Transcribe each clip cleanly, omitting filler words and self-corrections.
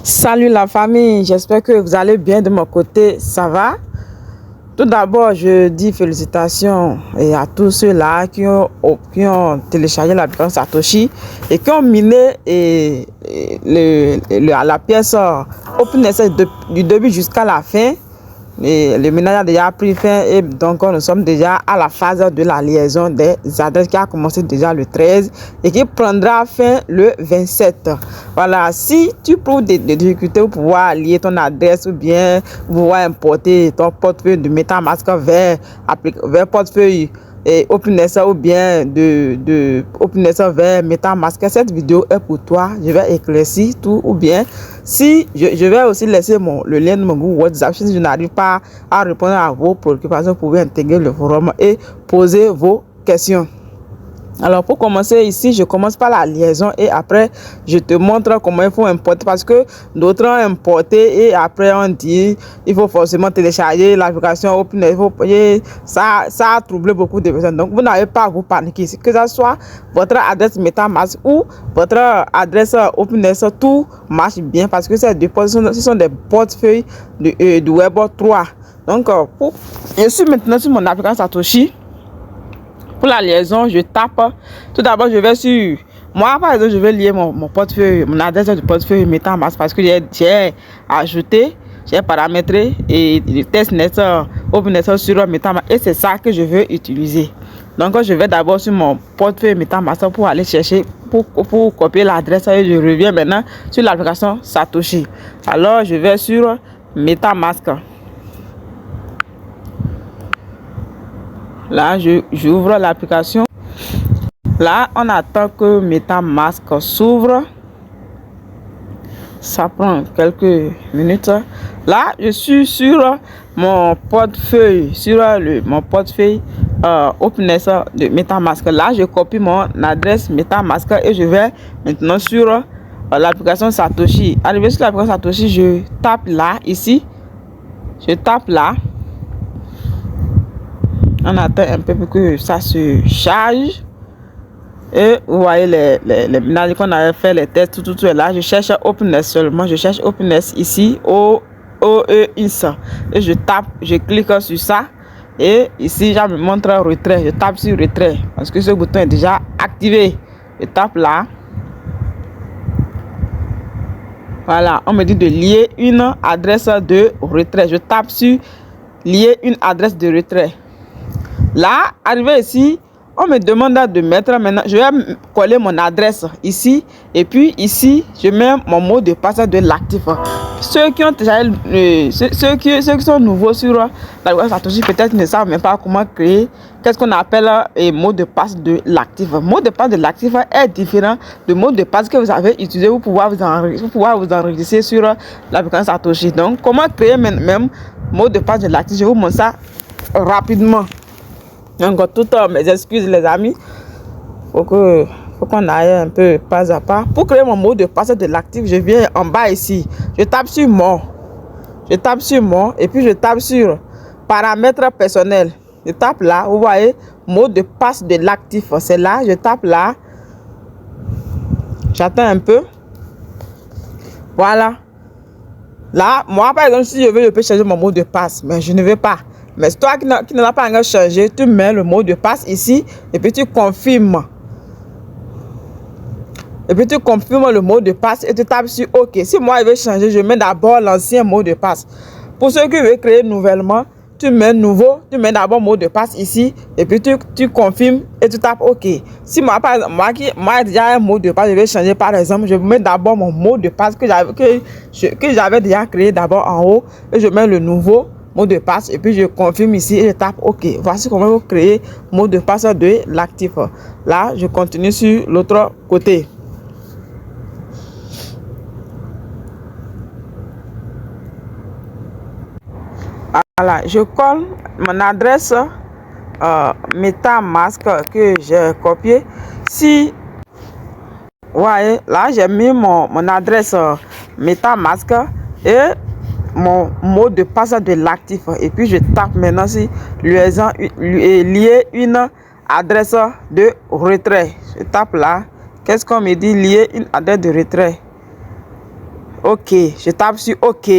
Salut la famille, j'espère que vous allez bien de mon côté, ça va? Tout d'abord, je dis félicitations à tous ceux-là qui ont téléchargé l'application Satoshi et qui ont miné la pièce OpenSS du début jusqu'à la fin. Et le minage a déjà pris fin et donc nous sommes déjà à la phase de la liaison des adresses qui a commencé déjà le 13 et qui prendra fin le 27. Voilà, si tu trouves des difficultés pour pouvoir lier ton adresse ou bien pouvoir importer ton portefeuille de MetaMask vers portefeuille et OpenSS ou bien de OpenSS vers MetaMask, cette vidéo est pour toi. Je vais éclaircir tout ou bien si je vais aussi laisser le lien de mon groupe WhatsApp. Si je n'arrive pas à répondre à vos préoccupations, vous pouvez intégrer le forum et poser vos questions. Alors pour commencer ici, je commence par la liaison et après je te montre comment il faut importer parce que d'autres ont importé et après on dit il faut forcément télécharger l'application OpenSS. Ça a troublé beaucoup de personnes. Donc vous n'avez pas à vous paniquer. Que ce soit votre adresse MetaMask ou votre adresse OpenSS, tout marche bien parce que ce sont des portefeuilles du Web 3. Donc je suis maintenant sur mon application Satoshi. Pour la liaison, je tape. Tout d'abord, je vais sur... Moi, par exemple, je vais lier mon portefeuille, mon adresse du portefeuille MetaMask parce que j'ai ajouté, j'ai paramétré et le testnet OpenSS sur MetaMask et c'est ça que je veux utiliser. Donc, je vais d'abord sur mon portefeuille MetaMask pour aller chercher, pour copier l'adresse et je reviens maintenant sur l'application Satoshi. Alors, je vais sur MetaMask. Là, j'ouvre l'application. Là, on attend que MetaMask s'ouvre. Ça prend quelques minutes. Là, je suis sur mon portefeuille, mon portefeuille OpenSS de MetaMask. Là, je copie mon adresse MetaMask et je vais maintenant sur l'application Satoshi. Arrivé sur l'application Satoshi, je tape là, ici. Je tape là. On attend un peu pour que ça se charge. Et vous voyez les ménages qu'on avait fait, les tests, tout est là. Je cherche OpenSS seulement. Je cherche OpenSS ici, OEIS. Et je tape, je clique sur ça. Et ici, je me montre retrait. Je tape sur retrait parce que ce bouton est déjà activé. Je tape là. Voilà, on me dit de lier une adresse de retrait. Je tape sur lier une adresse de retrait. Là, arrivé ici, on me demande de mettre maintenant, je vais coller mon adresse ici et puis ici, je mets mon mot de passe de l'actif. Ceux qui ont déjà ceux qui sont nouveaux sur la Satoshi peut-être ne savent même pas comment créer qu'est-ce qu'on appelle un mot de passe de l'actif. Mot de passe de l'actif est différent du mot de passe que vous avez utilisé pour pouvoir vous enregistrer sur l'application Satoshi. Donc, comment créer même mot de passe de l'actif? Je vous montre ça rapidement. Donc, toutes mes excuses, les amis. Faut qu'on aille un peu pas à pas. Pour créer mon mot de passe de l'actif, je viens en bas ici. Je tape sur mon. Je tape sur mon et puis je tape sur paramètres personnels. Je tape là, vous voyez, mot de passe de l'actif. C'est là, je tape là. J'attends un peu. Voilà. Là, moi, par exemple, si je veux, je peux changer mon mot de passe, mais je ne veux pas. Mais toi qui ne l'as pas encore changé, tu mets le mot de passe ici et puis tu confirmes. Et puis tu confirmes le mot de passe et tu tapes sur OK. Si moi je veux changer, je mets d'abord l'ancien mot de passe. Pour ceux qui veulent créer nouvellement, tu mets nouveau, tu mets d'abord mot de passe ici et puis tu confirmes et tu tapes OK. Si moi, par exemple, moi j'ai déjà un mot de passe, je vais changer par exemple, je mets d'abord mon mot de passe que j'avais déjà créé d'abord en haut et je mets le nouveau mot de passe et puis je confirme ici et je tape OK. Voici comment vous créez mot de passe de l'actif. Là, je continue sur l'autre côté. Voilà, je colle mon adresse MetaMask que j'ai copié. Si vous voyez, là j'ai mis mon adresse MetaMask et mon mot de passe de l'actif et puis je tape maintenant si lier une adresse de retrait. Je tape là. Qu'est-ce qu'on me dit? Lier une adresse de retrait. OK. Je tape sur OK.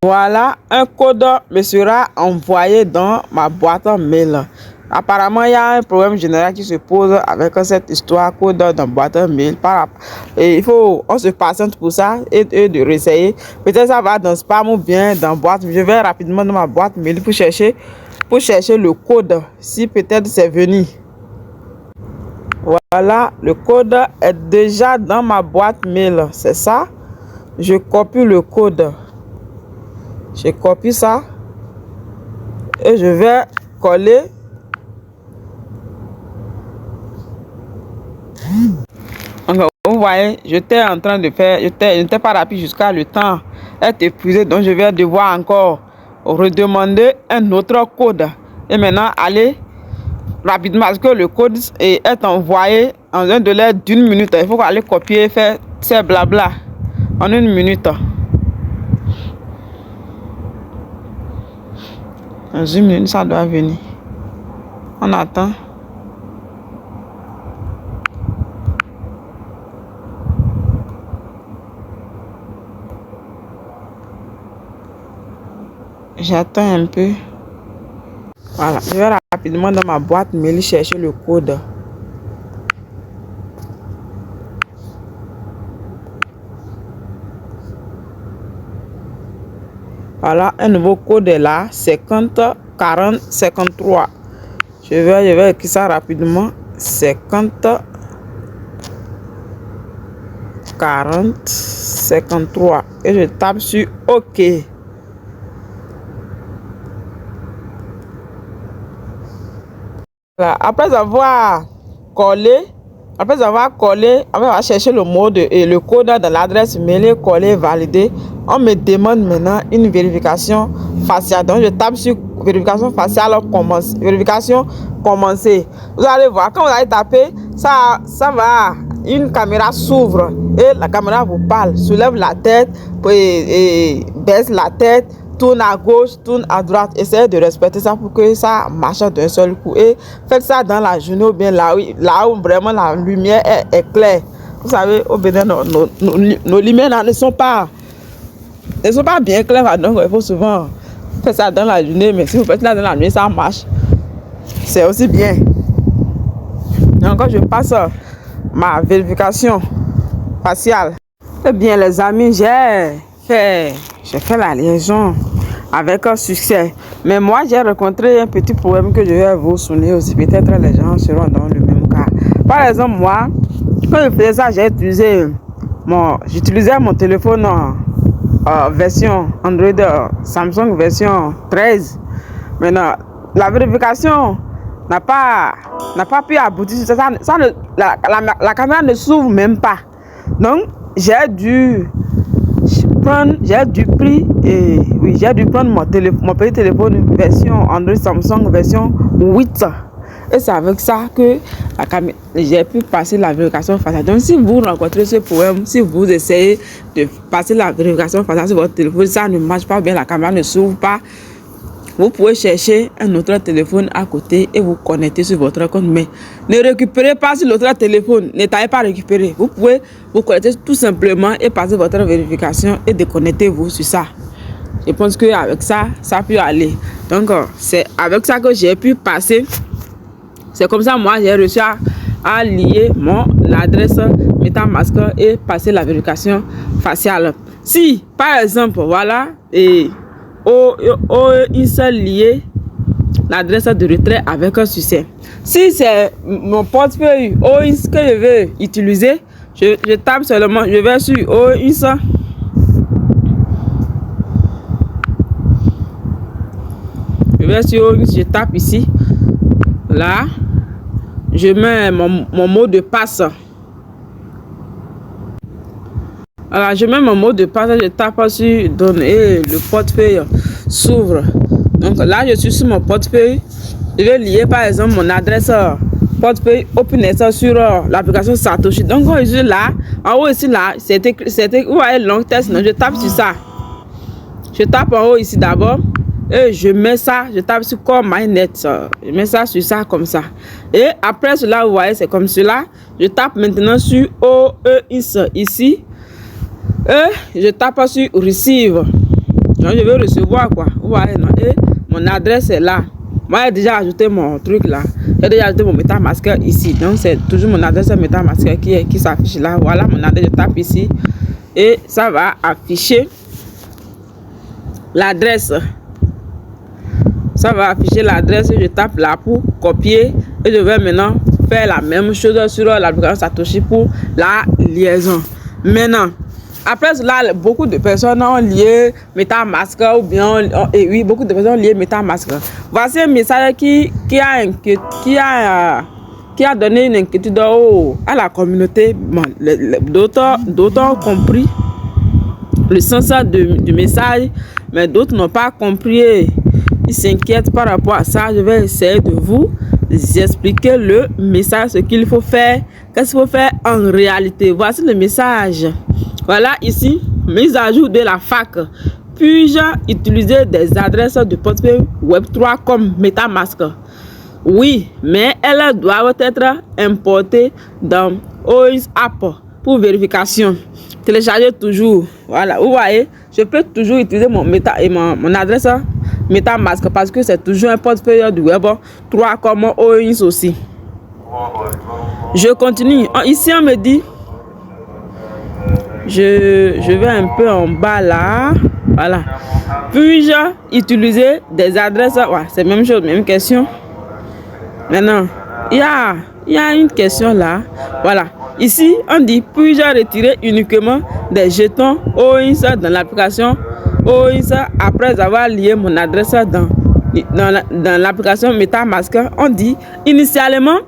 Voilà, un code me sera envoyé dans ma boîte mail. Apparemment, il y a un problème général qui se pose avec cette histoire code dans boîte mail. Et on se patiente pour ça et de réessayer. Peut-être ça va dans spam ou bien dans boîte. Je vais rapidement dans ma boîte mail pour chercher le code. Si peut-être c'est venu. Voilà, le code est déjà dans ma boîte mail. C'est ça. Je copie le code. Je copie ça et je vais coller. Donc, vous voyez, j'étais en train de faire, je n'étais pas rapide jusqu'à le temps est épuisé, donc je vais devoir encore redemander un autre code. Et maintenant, aller rapidement parce que le code est envoyé en un délai d'une minute. Il faut aller copier et faire ces blabla en une minute. Dans une minute, ça doit venir. On attend. J'attends un peu. Voilà, je vais rapidement dans ma boîte mail chercher le code. Voilà, un nouveau code est là, 50 40 53. Je vais écrire ça rapidement. 50 40 53 et je tape sur OK. Voilà. Après avoir collé, on va chercher le mot et le code dans l'adresse mail, coller, valider. On me demande maintenant une vérification faciale. Donc je tape sur vérification faciale, vérification commencer. Vous allez voir, quand vous allez taper, ça va, une caméra s'ouvre et la caméra vous parle, soulève la tête et baisse la tête, tourne à gauche, tourne à droite. Essayez de respecter ça pour que ça marche d'un seul coup. Et faites ça dans la journée ou bien là où vraiment la lumière est claire. Vous savez, au Bénin, nos lumières ne sont pas bien claires. Donc, il faut souvent faire ça dans la journée. Mais si vous faites ça dans la nuit, ça marche. C'est aussi bien. Donc, quand je passe ma vérification faciale, eh bien, les amis, j'ai fait la liaison avec un succès. Mais moi, j'ai rencontré un petit problème que je vais vous souligner aussi. Peut-être les gens seront dans le même cas. Par exemple, moi, quand je faisais ça, j'utilisais mon téléphone version Android, Samsung version 13. Maintenant, la vérification n'a pas pu aboutir. La caméra ne s'ouvre même pas. Donc, j'ai dû prendre mon petit téléphone version Android Samsung version 8. Et c'est avec ça que j'ai pu passer la vérification faciale. Donc si vous rencontrez ce problème, si vous essayez de passer la vérification faciale sur votre téléphone, ça ne marche pas bien, la caméra ne s'ouvre pas, vous pouvez chercher un autre téléphone à côté et vous connecter sur votre compte. Mais ne récupérez pas sur l'autre téléphone, ne t'allez pas récupérer. Vous pouvez vous connecter tout simplement et passer votre vérification et déconnectez-vous sur ça. Je pense qu'avec ça, ça peut aller. Donc, c'est avec ça que j'ai pu passer. C'est comme ça, moi, j'ai réussi à lier mon adresse MetaMask et passer la vérification faciale. Si, par exemple, voilà, et il s'est lié l'adresse de retrait avec un succès. Si c'est mon portefeuille OIS que je veux utiliser, je tape seulement, je vais sur OIS. Je vais sur OIS, je tape ici. Là, je mets mon mot de passe. Alors, je mets mon mot de passe, je tape sur donner et le portefeuille s'ouvre. Donc là, je suis sur mon portefeuille. Je vais lier par exemple mon adresse portefeuille OpenSR sur l'application Satoshi. Donc, quand je suis là, en haut ici, là, c'était où est long test. Donc, je tape sur ça. Je tape en haut ici d'abord. Et je mets ça, je tape sur comme MyNet. Je mets ça sur ça comme ça. Et après cela, vous voyez, c'est comme cela. Je tape maintenant sur OEIS ici. Et je tape sur Receive. Donc, je vais recevoir quoi. Vous voyez, non? Et mon adresse est là. Moi, j'ai déjà ajouté mon truc là. J'ai déjà ajouté mon MetaMask ici. Donc, c'est toujours mon adresse MetaMask qui s'affiche là. Voilà mon adresse. Je tape ici. Et ça va afficher l'adresse. Ça va afficher l'adresse. Je tape là pour copier. Et je vais maintenant faire la même chose sur l'application Satoshi pour la liaison. Maintenant, après cela, beaucoup de personnes ont lié MetaMask ou bien, et oui, beaucoup de personnes ont lié MetaMask. Voici un message qui a donné une inquiétude à la communauté. Bon, d'autres ont compris le sens du message, mais d'autres n'ont pas compris. Ils s'inquiètent par rapport à ça. Je vais essayer de vous expliquer le message, ce qu'il faut faire, qu'est-ce qu'il faut faire en réalité. Voici le message. Voilà ici, mise à jour de la fac. Puis-je utiliser des adresses de portefeuille Web3 comme MetaMask? Oui, mais elles doivent être importées dans OIS App pour vérification. Téléchargez toujours. Voilà, vous voyez, je peux toujours utiliser mon adresse MetaMask parce que c'est toujours un portefeuille du Web3 comme OIS aussi. Je continue. Ici, on me dit, je vais un peu en bas là. Voilà. Puis-je utiliser des adresses? Ouais, c'est la même chose, même question. Maintenant, il y a une question là. Voilà. Ici, on dit, puis-je retirer uniquement des jetons OIS dans l'application OIS après avoir lié mon adresse dans l'application MetaMask? On dit, initialement,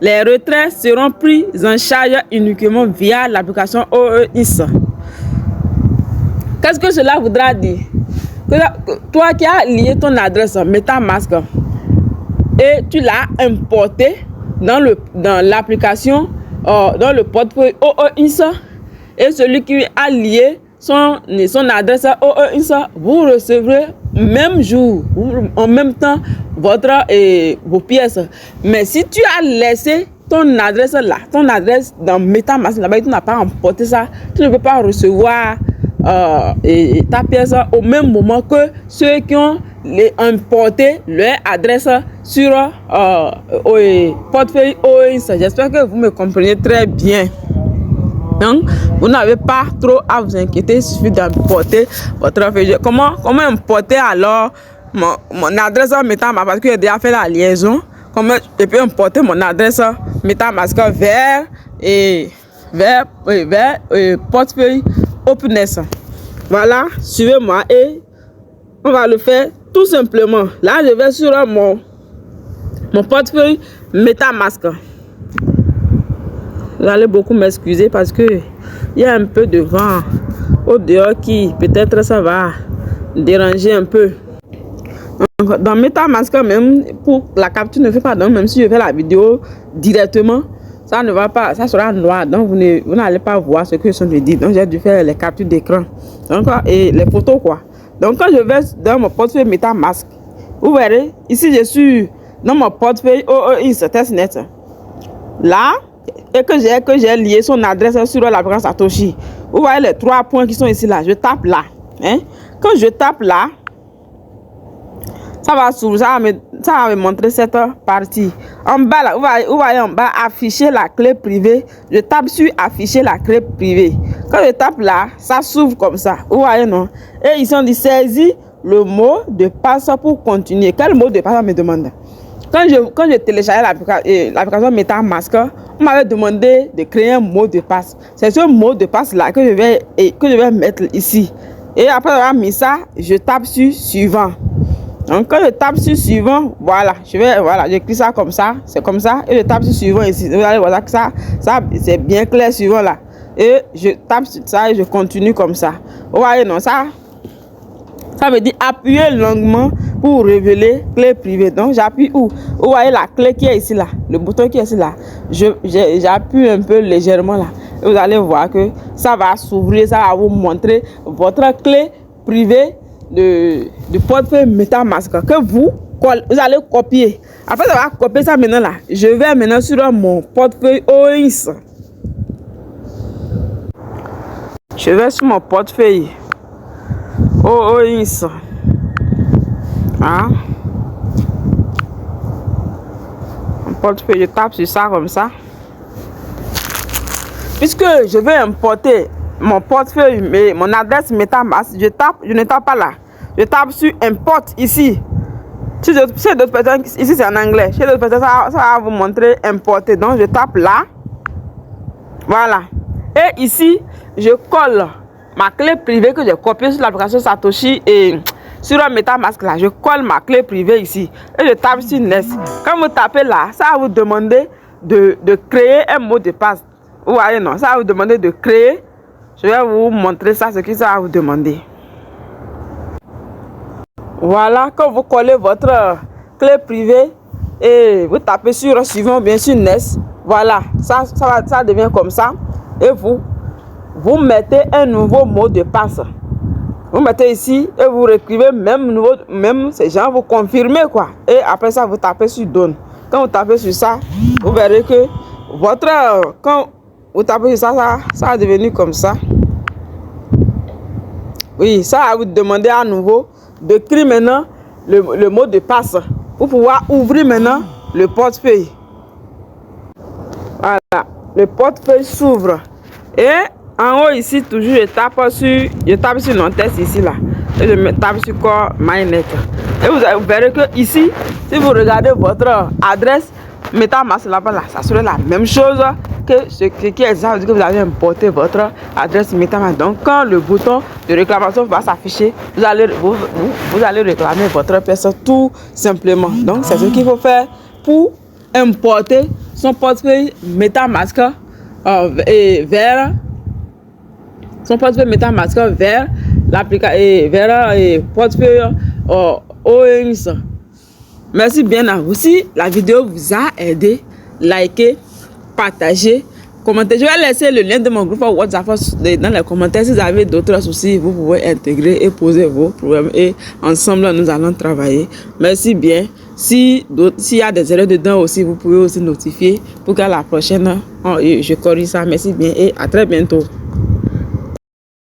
les retraits seront pris en charge uniquement via l'application OEIS. Qu'est-ce que cela voudra dire? Que toi qui as lié ton adresse MetaMask et tu l'as importé dans l'application, dans le portefeuille OEIS, et celui qui a lié son adresse OEIS, vous recevrez même jour, en même temps, vos pièces. Mais si tu as laissé ton adresse là, ton adresse dans MetaMask là-bas, tu n'as pas emporté ça, tu ne peux pas recevoir ta pièce au même moment que ceux qui ont importé leur adresse sur portefeuille OIS. J'espère que vous me comprenez très bien. Donc, vous n'avez pas trop à vous inquiéter, il suffit d'importer votre feuille. Comment importer alors mon adresse MetaMask, parce que j'ai déjà fait la liaison. Comment je peux importer mon adresse MetaMask vers portefeuille Openness. Voilà, suivez-moi et on va le faire tout simplement. Là, je vais sur mon portefeuille MetaMask. Vous allez beaucoup m'excuser parce que il y a un peu de vent au dehors qui peut-être ça va déranger un peu. Donc, dans MetaMask même, pour la capture ne fait pas, donc même si je fais la vidéo directement, ça ne va pas, ça sera noir, donc vous n'allez pas voir ce que je suis en train de dire. Donc j'ai dû faire les captures d'écran, donc et les photos quoi. Donc quand je vais dans mon portefeuille MetaMask, vous verrez ici je suis dans mon portefeuille OEIS Testnet. Là, et que j'ai lié son adresse sur l'application Satoshi. Vous voyez les 3 points qui sont ici là. Je tape là. Hein? Quand je tape là, ça va me montrer cette partie. En bas là, vous voyez en bas afficher la clé privée. Je tape sur afficher la clé privée. Quand je tape là, ça s'ouvre comme ça. Vous voyez non? Et ils ont dit saisir le mot de passe pour continuer. Quel mot de passe me demande? Quand je téléchargeais l'application MetaMask, on m'avait demandé de créer un mot de passe. C'est ce mot de passe là que je vais mettre ici. Et après avoir mis ça, je tape sur suivant. Donc quand je tape sur suivant, voilà, j'écris ça comme ça, c'est comme ça, et je tape sur suivant ici. Vous allez voir que ça c'est bien clair suivant là. Et je tape sur ça et je continue comme ça. Vous voyez non, ça veut dire appuyer longuement pour révéler clé privée. Donc j'appuie où? Vous voyez la clé qui est ici là, le bouton qui est ici là. J'appuie un peu légèrement là. Et vous allez voir que ça va s'ouvrir, ça va vous montrer votre clé privée de portefeuille MetaMask que vous allez copier. Après avoir copié ça maintenant là, je vais maintenant sur mon portefeuille OINS. Je vais sur mon portefeuille OINS. Hein? Mon portefeuille, je tape sur ça comme ça. Puisque je vais importer mon portefeuille, mais mon adresse MetaMask, je ne tape pas là. Je tape sur import ici. Chez d'autres personnes, ici c'est en anglais. Chez d'autres personnes, ça va vous montrer importer. Donc je tape là. Voilà. Et ici, je colle ma clé privée que j'ai copiée sur l'application Satoshi et sur un MetaMask là. Je colle ma clé privée ici. Et je tape sur Nest. Quand vous tapez là, ça va vous demander de créer un mot de passe. Vous voyez, non? Ça va vous demander de créer. Je vais vous montrer ça, ce que ça va vous demander. Voilà, quand vous collez votre clé privée et vous tapez sur suivant, bien sûr, Nest. Voilà, ça devient comme ça. Et vous mettez un nouveau mot de passe. Vous mettez ici et vous réécrivez même ces gens, vous confirmez quoi. Et après ça, vous tapez sur Donne. Quand vous tapez sur ça, vous verrez que quand vous tapez sur ça, ça va devenir comme ça. Oui, ça va vous demander à nouveau d'écrire maintenant le mot de passe pour pouvoir ouvrir maintenant le portefeuille. Voilà, le portefeuille s'ouvre. Et en haut ici, toujours, je tape sur mon test ici là. Et je me tape sur Core MyNet. Et vous verrez que ici, si vous regardez votre adresse MetaMask là-bas, là, ça serait la même chose que ce qui est exact que vous avez importé votre adresse MetaMask. Donc, quand le bouton de réclamation va s'afficher, vous allez réclamer votre personne tout simplement. Donc, c'est ce qu'il faut faire pour importer son portefeuille MetaMask vers l'application vers portefeuille OINS. Merci bien à vous. Si la vidéo vous a aidé, likez, partagez, commentez. Je vais laisser le lien de mon groupe WhatsApp dans les commentaires. Si vous avez d'autres soucis, vous pouvez intégrer et poser vos problèmes et ensemble nous allons travailler. Merci bien. S'il y a des erreurs dedans aussi, vous pouvez aussi notifier pour qu'à la prochaine, je corrige ça. Merci bien et à très bientôt.